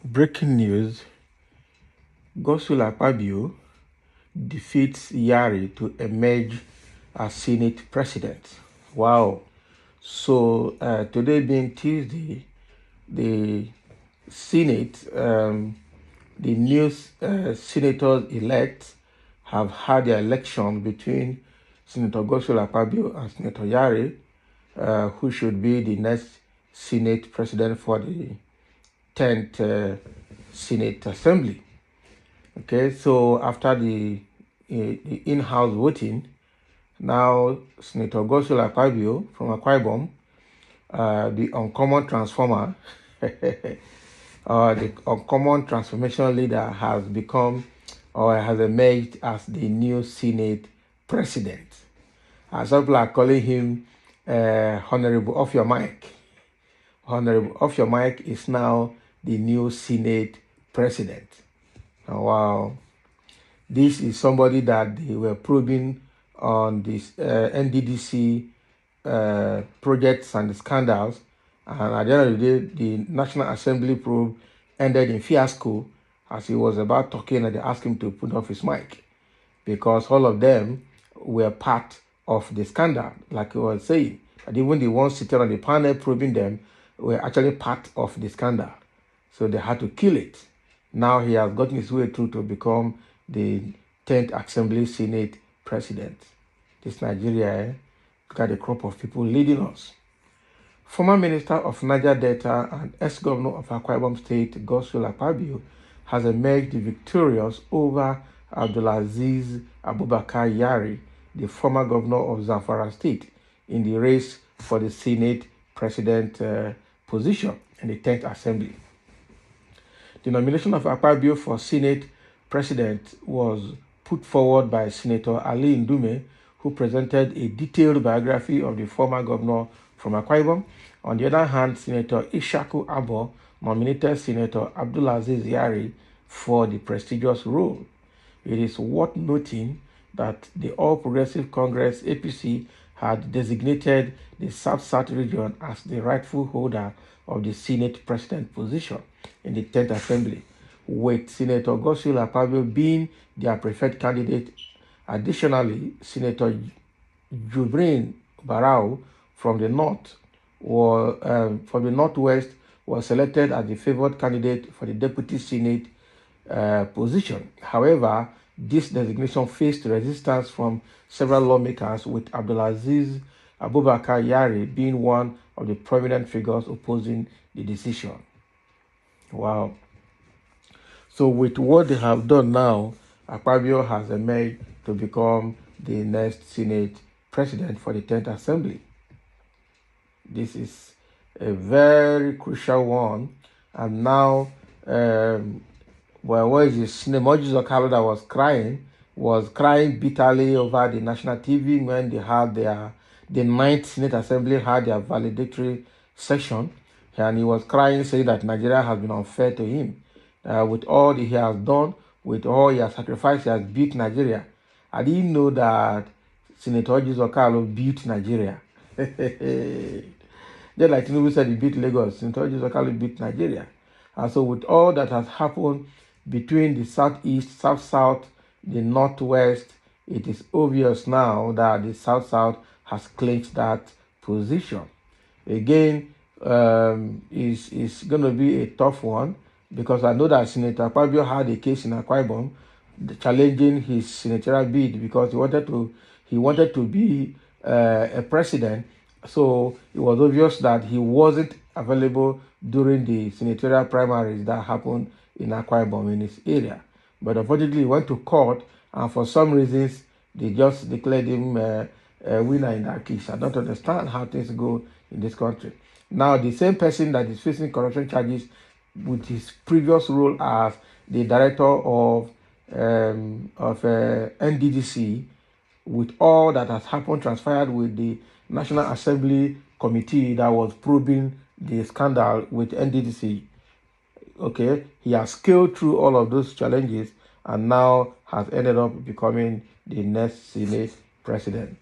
Breaking news: Godswill Akpabio defeats Yari to emerge as Senate president. Wow. So today being Tuesday, the Senate, the new senators-elect have had their election between Senator Godswill Akpabio and Senator Yari, who should be the next Senate president for the 10th Senate Assembly. Okay, so after the in-house voting, now Senator Godswill Akpabio from Akwa Ibom, the uncommon transformer, the uncommon transformation leader, has become or has emerged as the new Senate president. Some people are calling him Honorable Off Your Mic. Honorable Off Your Mic is now the new Senate president. Oh, wow. This is somebody that they were probing on this NDDC projects and scandals. And at the end of the day, the National Assembly probe ended in fiasco as he was about talking and they asked him to put off his mic because all of them were part of the scandal, like he was saying. And even the ones sitting on the panel probing them were actually part of the scandal. So they had to kill it. Now he has gotten his way through to become the 10th Assembly Senate President. This Nigeria, look at the crop of people leading us. Former Minister of Niger Delta and ex-governor of Akwa Ibom State, Godswill Akpabio, has emerged victorious over Abdulaziz Abubakar Yari, the former governor of Zamfara State, in the race for the Senate President position in the 10th Assembly. The nomination of Akpabio for Senate President was put forward by Senator Ali Ndume, who presented a detailed biography of the former governor from Akwa Ibom. On the other hand, Senator Ishaku Abo nominated Senator Abdulaziz Yari for the prestigious role. It is worth noting that the All Progressive Congress APC had designated the South-South region as the rightful holder of the Senate President position in the 10th Assembly, with Senator Godswill Akpabio being their preferred candidate. Additionally, Senator Jubrin Barau from the Northwest was selected as the favored candidate for the Deputy Senate position. However, this designation faced resistance from several lawmakers, with Abdulaziz Abubakar Yari being one of the prominent figures opposing the decision. Wow. So with what they have done now, Akpabio has emerged to become the next Senate President for the 10th Assembly. This is a very crucial one. And now, what is his name? Moses Okalo, that was crying bitterly over the national TV when they had the 9th Senate Assembly had their valedictory session. And he was crying, saying that Nigeria has been unfair to him. With all that he has done, with all he has sacrificed, he has built Nigeria. I didn't know that Senator Moses Okalo built Nigeria. Just like Tinubu said he built Lagos, Senator Moses Okalo built Nigeria. And so with all that has happened between the Southeast, South-South, the Northwest, it is obvious now that the South-South has clinched that position. Again, is going to be a tough one, because I know that Senator Akpabio had a case in Akwa Ibom challenging his senatorial bid because he wanted to be a president. So it was obvious that he wasn't available during the senatorial primaries that happened in Akwa Ibom in his area. But unfortunately, he went to court, and for some reasons, they just declared him a winner in that case. I don't understand how things go in this country. Now, the same person that is facing corruption charges with his previous role as the director of NDDC, with all that has happened, transpired with the National Assembly Committee that was probing the scandal with NDDC. Okay, he has scaled through all of those challenges and now has ended up becoming the next Senate president.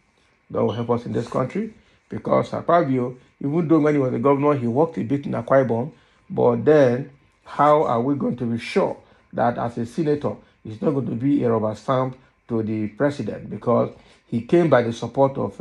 God will help us in this country. because Akpabio, even though when he was a governor, he worked a bit in Akwa Ibom, but then how are we going to be sure that as a senator, he's not going to be a rubber stamp to the president, because he came by the support of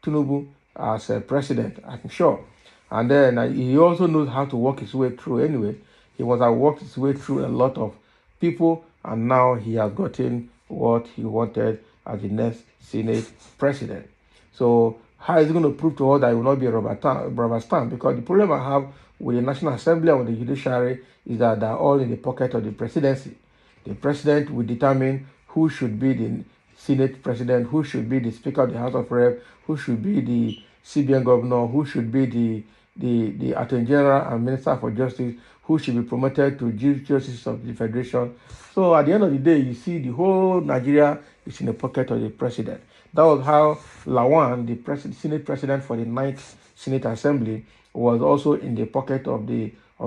Tinubu as a president, I'm sure. And then he also knows how to work his way through anyway. He must have worked his way through a lot of people, and now he has gotten what he wanted as the next Senate president. So how is he going to prove to us that he will not be a rubber stamp? Because the problem I have with the National Assembly and with the judiciary is that they're all in the pocket of the presidency. The president will determine who should be the Senate president, who should be the Speaker of the House of Reps, who should be the CBN governor, who should be the Attorney General and Minister for Justice, who should be promoted to Chief Justice of the Federation. So at the end of the day, you see the whole Nigeria is in the pocket of the president. That was how Lawan, the Senate president for the 9th Senate Assembly, was also in the pocket of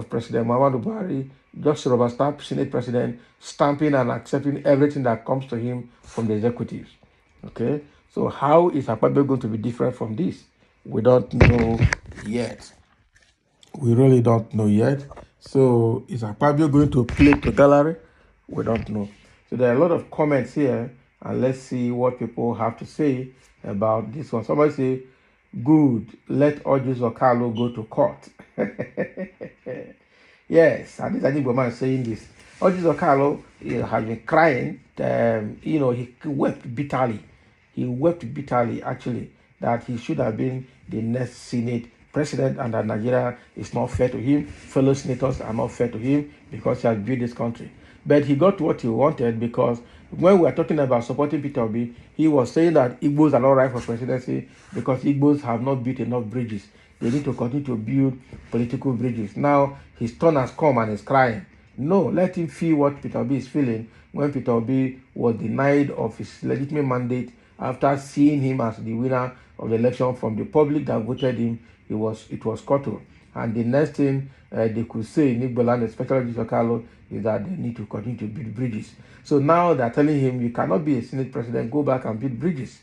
President Muhammadu Buhari, just rubber stamp Senate president, stamping and accepting everything that comes to him from the executives. Okay, so how is Akpabio going to be different from this? We don't know yet. We really don't know yet. So is Akpabio going to play to gallery? We don't know. So there are a lot of comments here, and let's see what people have to say about this one. Somebody say, good, let Orji Zokalo go to court. Yes, and this Igbo man saying this. Orji Zokalo has been crying. He wept bitterly. He wept bitterly, actually, that he should have been the next Senate president, and that Nigeria is not fair to him. Fellow senators are not fair to him because he has built this country. But he got what he wanted, because when we are talking about supporting Peter Obi, he was saying that Igbos are not right for presidency because Igbos have not built enough bridges. They need to continue to build political bridges. Now his turn has come and he's crying. No, let him feel what Peter Obi is feeling when Peter Obi was denied of his legitimate mandate after seeing him as the winner of the election from the public that voted him. It was Koto. And the next thing they could say in Igboland, especially Jisokalo, is that they need to continue to build bridges. So now they're telling him, you cannot be a Senate president, go back and build bridges.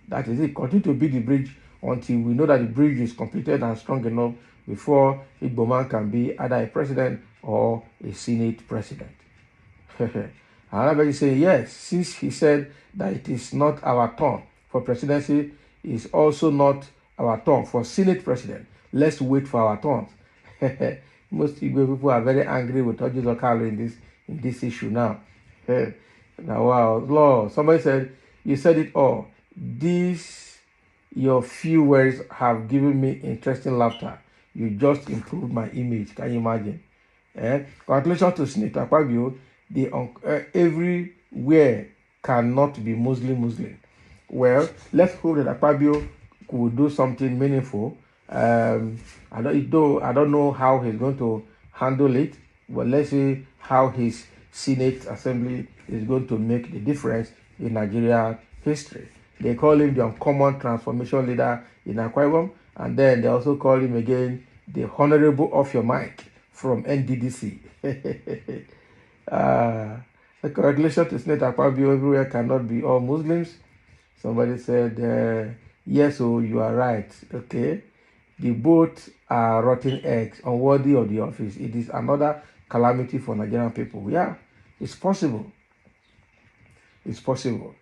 That is it. Continue to build the bridge until we know that the bridge is completed and strong enough before Igboman can be either a president or a Senate president. Another is saying, yes, since he said that it is not our turn for presidency, it's also not our turn for Senate president. Let's wait for our turns. Most people are very angry with Orji Zokalo in this issue now. Now, wow, Lord, somebody said, you said it all. These, your few words have given me interesting laughter. You just improved my image. Can you imagine? Congratulations to Senator Akpabio. Everywhere cannot be Muslim. Well, let's hope that Akpabio could do something meaningful. I don't know how he's going to handle it, but let's see how his Senate Assembly is going to make the difference in Nigeria history. They call him the uncommon transformation leader in Akwa Ibom, and then they also call him again the Honorable Off Your Mic from NDDC. Congratulations to Senator Akpabio. Everywhere cannot be all Muslims. Somebody said, yes, oh, you are right. Okay. The both are rotten eggs, unworthy of the office. It is another calamity for Nigerian people. Yeah, it's possible. It's possible.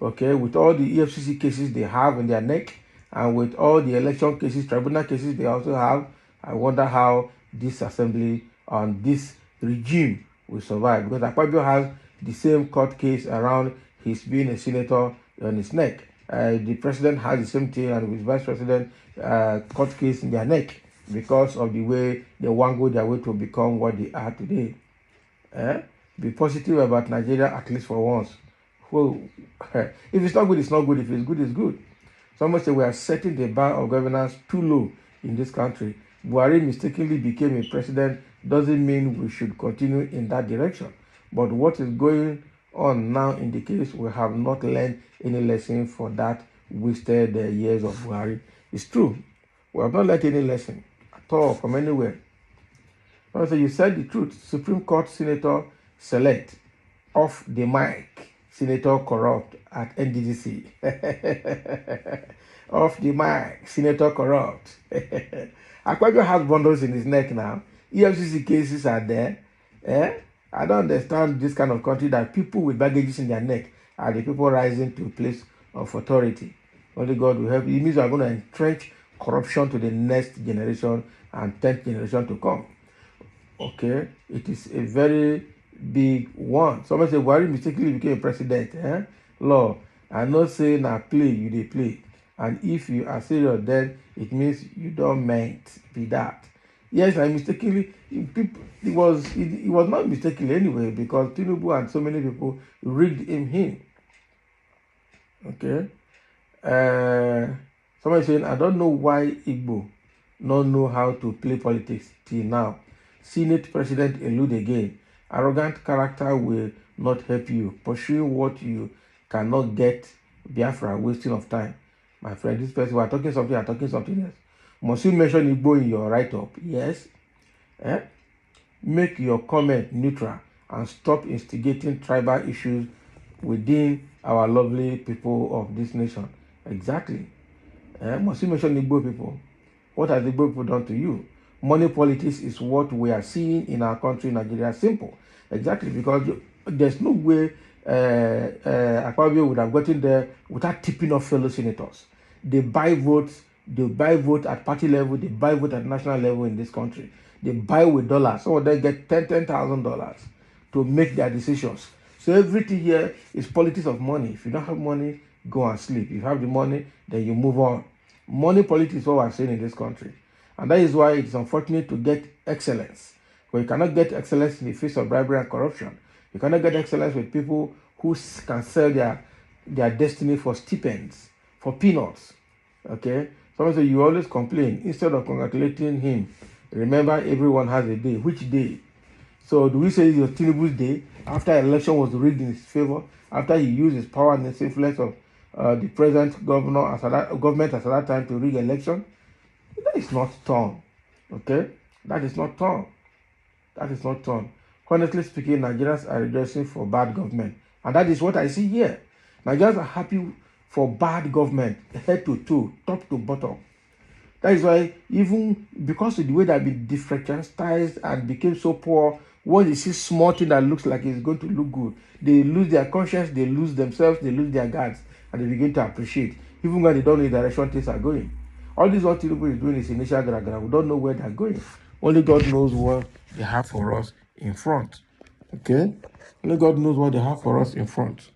Okay, with all the EFCC cases they have in their neck, and with all the election cases, tribunal cases they also have, I wonder how this assembly and this regime will survive. Because Akpabio has the same court case around his being a senator on his neck. The president has the same thing, and with vice president court case in their neck because of the way they wangle their way to become what they are today. Be positive about Nigeria at least for once. Well, if it's not good, it's not good. If it's good, it's good. Someone say we are setting the bar of governance too low in this country. Buhari mistakenly became a president doesn't mean we should continue in that direction. But what is going on now indicates we have not learned any lesson for that wasted years of Buhari. It's true. We have not learned any lesson at all from anywhere. So you said the truth. Supreme Court Senator select off the mic. Senator corrupt at NDDC. Off the mic, Senator Corrupt. Akpabio has bundles in his neck now. EFCC cases are there. Eh? I don't understand this kind of country that people with baggages in their neck are the people rising to a place of authority. Only God will help. It means we are going to entrench corruption to the next generation and 10th generation to come. Okay? It is a very big one. Someone say, Buhari mistakenly became president. Law. I not say na play, you dey play. And if you are serious, then it means you don't meant be that. Yes, I mistakenly, it was not mistakenly anyway, because Tinubu and so many people rigged him in. Okay? Somebody saying, I don't know why Igbo not know how to play politics till now. Senate President elude again. Arrogant character will not help you. Pursuing what you cannot get, Biafra, wasting of time. My friend, this person, we are talking something, I'm talking something else. Must you mention Igbo in your write-up? Yes. Make your comment neutral and stop instigating tribal issues within our lovely people of this nation. Exactly. Must you mention Igbo people? What has the Igbo people done to you? Money politics is what we are seeing in our country, Nigeria. Simple. Exactly, because there's no way Akpabio would have gotten there without tipping off fellow senators. They buy votes at party level, they buy vote at national level in this country. They buy with dollars. Some of them get $10,000 to make their decisions. So everything here is politics of money. If you don't have money, go and sleep. If you have the money, then you move on. Money politics is what we're seeing in this country. And that is why it's unfortunate to get excellence. But you cannot get excellence in the face of bribery and corruption. You cannot get excellence with people who can sell their destiny for stipends, for peanuts. Okay? Someone say you always complain. Instead of congratulating him, remember everyone has a day. Which day? So do we say it's your Tinubu's day after election was rigged in his favor, after he used his power and his influence of the present government at that time to rig election? That is not turn. Okay? That is not turn. That is not turn. Honestly speaking, Nigerians are rejoicing for bad government. And that is what I see here. Nigerians are happy for bad government, head to toe, top to bottom. That is why, even because of the way they've been disfranchised and became so poor, when they see small thing that looks like it's going to look good, they lose their conscience, they lose themselves, they lose their guards, and they begin to appreciate, even when they don't know the direction things are going. All this what Tinubu is doing is initial gra. We don't know where they're going. Only God knows what they have for us in front. Okay? Only God knows what they have for us in front.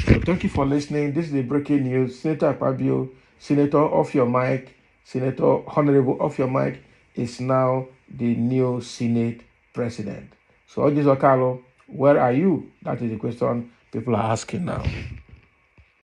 So thank you for listening. This is the breaking news. Senator Akpabio, Senator off your mic, Senator Honorable off your mic, is now the new Senate President. So, Ojizo Carlo, where are you? That is the question people are asking now.